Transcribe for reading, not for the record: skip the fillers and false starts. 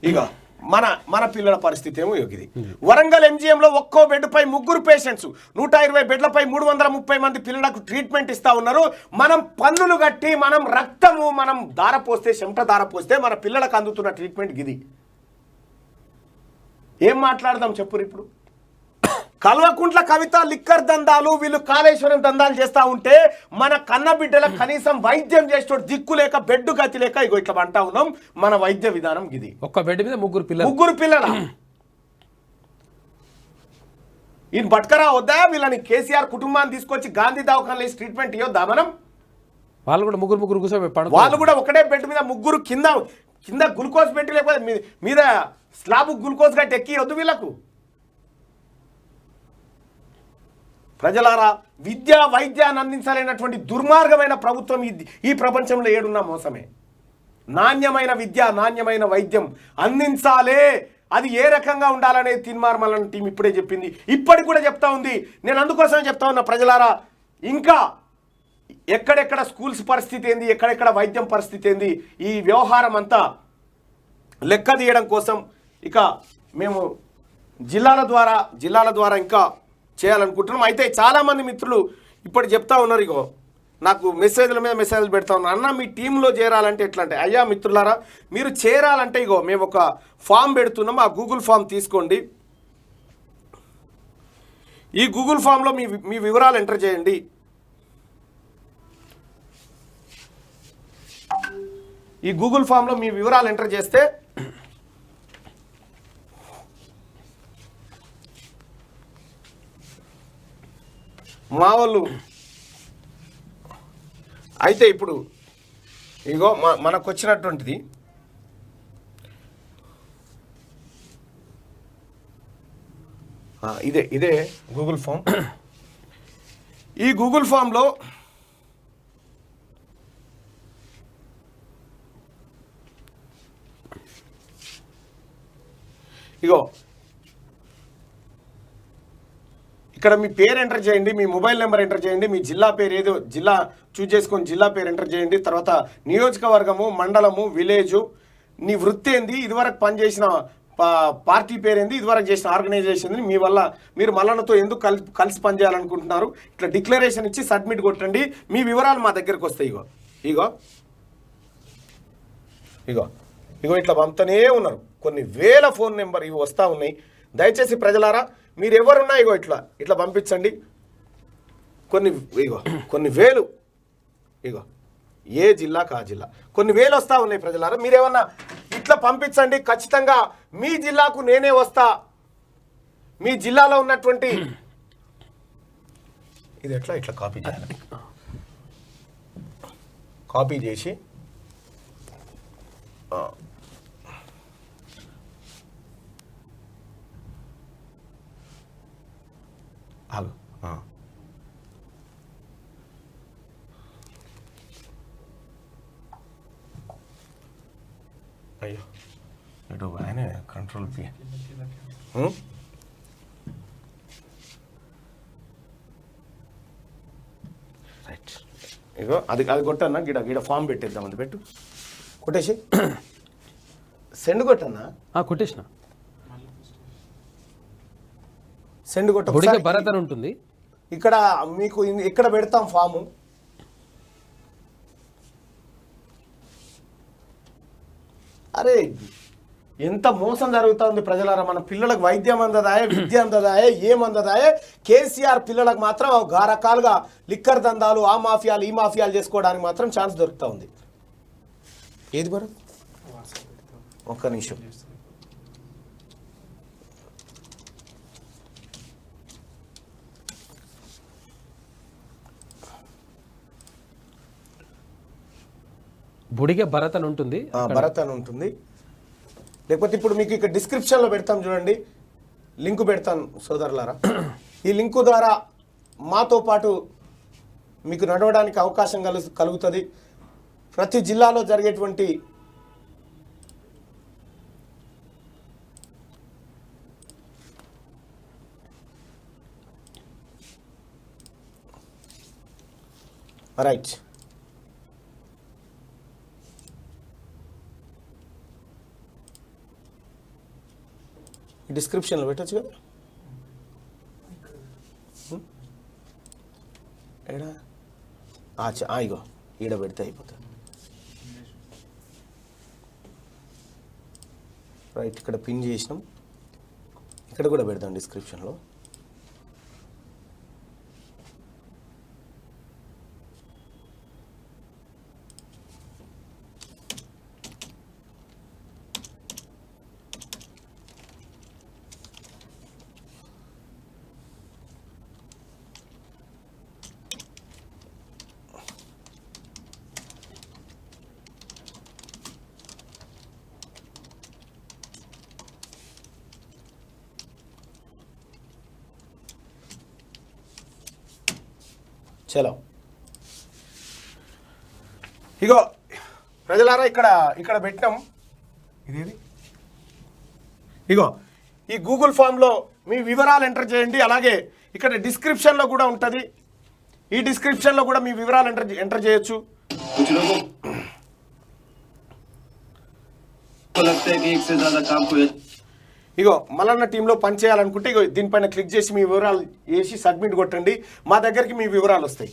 ఇక మన మన పిల్లల పరిస్థితి ఏమో ఇది. వరంగల్ ఎంజీఎంలో ఒక్కో బెడ్పై 3 పేషెంట్స్, 120 బెడ్లపై 330 మంది పిల్లలకు ట్రీట్మెంట్ ఇస్తా ఉన్నారు. మనం పన్నులు కట్టి మనం రక్తము మనం దారపోస్తే చెమట దారపోస్తే మన పిల్లలకు అందుతున్న ట్రీట్మెంట్ ఇది. ఏం మాట్లాడదాం చెప్పురు ఇప్పుడు? కల్వకుంట్ల కవిత లిక్కర్ దందాలు, వీళ్ళు కాళేశ్వరం దందాలు చేస్తూ ఉంటే మన కన్న బిడ్డలకు కనీసం వైద్యం చేసేటోడు దిక్కు లేక బెడ్ గతి లేక ఇగో ఇట్లా అంటా ఉన్నాం. మన వైద్య విధానం ఇది. ఒక్క బెడ్ మీద 3 పిల్లల ఈయన బట్కరా వద్దా? వీళ్ళని కేసీఆర్ కుటుంబాన్ని తీసుకొచ్చి గాంధీ దవాఖానలో ట్రీట్మెంట్ ఇవ్వద్దా మనం? వాళ్ళు కూడా ముగ్గురు కూర్చోబెట్టారు. వాళ్ళు కూడా ఒకటే బెడ్ మీద 3 కింద గ్లూకోజ్ పెట్టి లేకపోతే మీద స్లాబ్ గ్లూకోజ్ గట్టి ఎక్కియొద్దు వీళ్ళకు. ప్రజలారా, విద్యా వైద్యాన్ని అందించాలనేటువంటి దుర్మార్గమైన ప్రభుత్వం ఈ ప్రపంచంలో ఏడున్నా మోసమే. నాణ్యమైన విద్య, నాణ్యమైన వైద్యం అందించాలే. అది ఏ రకంగా ఉండాలనే తీర్మానం టీం ఇప్పుడే చెప్పింది, ఇప్పటికి కూడా చెప్తా ఉంది. నేను అందుకోసమే చెప్తా ఉన్నా ప్రజలారా, ఇంకా ఎక్కడెక్కడ స్కూల్స్ పరిస్థితి ఏంది, ఎక్కడెక్కడ వైద్యం పరిస్థితి ఏంది, ఈ వ్యవహారం అంతా లెక్క తీయడం కోసం ఇక మేము జిల్లాల ద్వారా ఇంకా చేయాలనుకుంటున్నాం. అయితే చాలామంది మిత్రులు ఇప్పుడు చెప్తా ఉన్నారు, ఇగో నాకు మెసేజ్ల మీద మెసేజ్లు పెడతా ఉన్నారు, అన్న మీ టీంలో చేరాలంటే ఎట్లా అంటే, అయ్యా మిత్రులారా, మీరు చేరాలంటే ఇగో మేము ఒక ఫామ్ పెడుతున్నాం. ఆ గూగుల్ ఫామ్ తీసుకోండి. ఈ గూగుల్ ఫామ్లో మీ వివరాలు ఎంటర్ చేయండి. ఈ గూగుల్ ఫామ్లో మీ వివరాలు ఎంటర్ చేస్తే మా వాళ్ళు అయితే ఇప్పుడు ఇగో మనకు వచ్చినటువంటిది ఇదే గూగుల్ ఫామ్. ఈ గూగుల్ ఫామ్లో ఇగో ఇక్కడ మీ పేరు ఎంటర్ చేయండి, మీ మొబైల్ నెంబర్ ఎంటర్ చేయండి, మీ జిల్లా పేరు ఏదో జిల్లా చూజ్ చేసుకొని జిల్లా పేరు ఎంటర్ చేయండి. తర్వాత నియోజకవర్గము, మండలము, విలేజు, నీ వృత్తి ఏంది, ఇదివరకు పనిచేసిన పార్టీ పేరేంది, ఇదివరకు చేసిన ఆర్గనైజేషన్, మీరు మల్లన్నతో ఎందుకు కలిసి పనిచేయాలనుకుంటున్నారు, ఇట్లా డిక్లరేషన్ ఇచ్చి సబ్మిట్ కొట్టండి. మీ వివరాలు మా దగ్గరకు వస్తాయి. ఇగో ఇట్లా పంపుతూనే ఉన్నారు. కొన్ని వేల ఫోన్ నెంబర్ ఇవి వస్తూ ఉన్నాయి. దయచేసి ప్రజలారా, మీరు ఎవరున్నా ఇట్లా పంపించండి. కొన్ని వేలు ఏ జిల్లాకు ఆ జిల్లా కొన్ని వేలు వస్తూ ఉన్నాయి. ప్రజలారా, మీరేమన్నా ఇట్లా పంపించండి. ఖచ్చితంగా మీ జిల్లాకు నేనే వస్తా. మీ జిల్లాలో ఉన్నటువంటి ఇది ఇట్లా కాపీ చేయాలి. కాపీ చేసి అయ్యో ఇటు ఆయన కంట్రోల్ పి రైట్. ఇగో అది కొట్టన్నా, గిడ ఫామ్ పెట్టేద్దాం. అది పెట్టు, కొట్టేసి సెండ్ కొట్టన్నా. కొట్టేసిన సెండ్ కొట్ట భరత్ అని ఉంటుంది. ఇక్కడ మీకు ఇక్కడ పెడతాం ఫాము. అరే ఎంత మోసం జరుగుతుంది ప్రజలారా. మన పిల్లలకు వైద్యం అందదాయే, విద్య అందదాయే, ఏమందదాయే. కేసీఆర్ పిల్లలకు మాత్రం రకాలుగా లిక్కర్ దందాలు, ఆ మాఫియాలు ఈ మాఫియాలు చేసుకోవడానికి మాత్రం ఛాన్స్ దొరుకుతూ ఉంది. ఏది భరత్? ఒక్క నిమిషం. బుడిగ భరత్ అని ఉంటుంది. భరత్ అని ఉంటుంది. లేకపోతే ఇప్పుడు మీకు ఇక్కడ డిస్క్రిప్షన్లో పెడతాం చూడండి, లింకు పెడతాను సోదరులారా. ఈ లింకు ద్వారా మాతో పాటు మీకు నడవడానికి అవకాశం కలుగుతుంది. ప్రతి జిల్లాలో జరిగేటువంటి రైట్. ఈ డిస్క్రిప్షన్లో పెట్టచ్చు కదా. ఏడా ఇగో ఈడ పెడితే అయిపోతుంది. రైట్, ఇక్కడ పిన్ చేసినాం, ఇక్కడ కూడా పెడదాం డిస్క్రిప్షన్లో. చలో, ఇగో ప్రజలారా ఇక్కడ పెట్టినాం. ఇదేది, ఇగో ఈ గూగుల్ ఫామ్లో మీ వివరాలు ఎంటర్ చేయండి. అలాగే ఇక్కడ డిస్క్రిప్షన్లో కూడా ఉంటుంది, ఈ డిస్క్రిప్షన్లో కూడా మీ వివరాలు ఎంటర్ చేయొచ్చు. ఇగో మల్లన్న టీంలో పనిచేయాలనుకుంటే ఇగో దీనిపైన క్లిక్ చేసి మీ వివరాలు వేసి సబ్మిట్ కొట్టండి. మా దగ్గరికి మీ వివరాలు వస్తాయి.